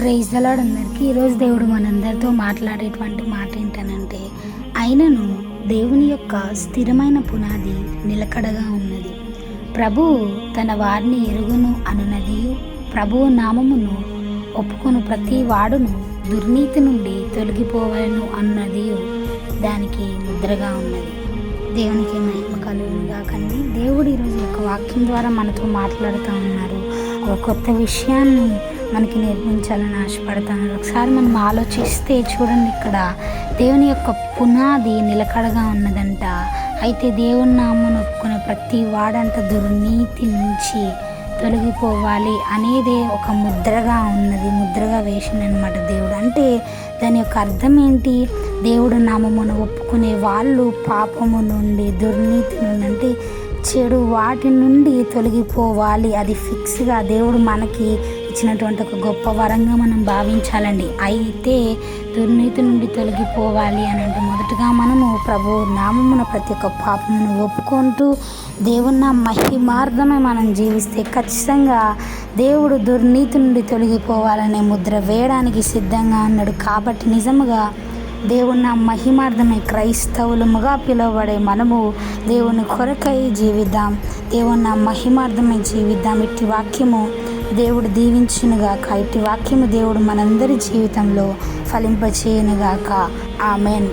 Praise the lord అందరికీ. ఈరోజు దేవుడు మనందరితో మాట్లాడేటువంటి మాట ఏంటనంటే, అయినను దేవుని యొక్క స్థిరమైన పునాది నిలకడగా ఉన్నది, ప్రభువు తన వారిని ఎరుగును అనునది, ప్రభువు నామమును ఒప్పుకొను ప్రతి వాడును దుర్నీతి నుండి తొలగిపోవలను అన్నది దానికి ముద్రగా ఉన్నది. దేవునికి మహిమ కలుగునుగా కండి. దేవుడు ఈరోజు యొక్క వాక్యం ద్వారా మనతో మాట్లాడుతూ ఉన్నారు. ఒక కొత్త విషయాన్ని మనకి నేర్పించాలని ఆశపడుతున్నారు. ఒకసారి మనం ఆలోచిస్తే చూడండి, ఇక్కడ దేవుని యొక్క పునాది నిలకడగా ఉన్నదంట. అయితే దేవుని నామమును ఒప్పుకునే ప్రతి వాడంట దుర్నీతి నుంచి తొలగిపోవాలి అనేదే ఒక ముద్రగా ఉన్నది, ముద్రగా వేసిందనమాట దేవుడు. అంటే దాని యొక్క అర్థం ఏంటి? దేవుడు నామమును ఒప్పుకునే వాళ్ళు పాపము నుండి, దుర్నీతి నుండి, అంటే చెడు వాటి నుండి తొలగిపోవాలి. అది ఫిక్స్గా దేవుడు మనకి ఇచ్చినటువంటి ఒక గొప్ప వరంగా మనం భావించాలండి. అయితే దుర్నీతి నుండి తొలగిపోవాలి అని అంటే మొదటగా మనము ప్రభు నామమున ప్రతి ఒక్క పాపమును ఒప్పుకుంటూ దేవుని మహిమార్థమే మనం జీవిస్తే ఖచ్చితంగా దేవుడు దుర్నీతి నుండి తొలగిపోవాలనే ముద్ర వేయడానికి సిద్ధంగా ఉన్నాడు. కాబట్టి నిజముగా దేవుని మహిమార్థమై క్రైస్తవులముగా పిలువబడే మనము దేవుని కొరకై జీవిద్దాం, దేవుని మహిమార్థమై జీవిద్దాం. ఇట్టి వాక్యము దేవుడు దీవించునుగాక. ఇట్టి వాక్యము దేవుడు మనందరి జీవితంలో ఫలింపచేయునుగాక. ఆమెన్.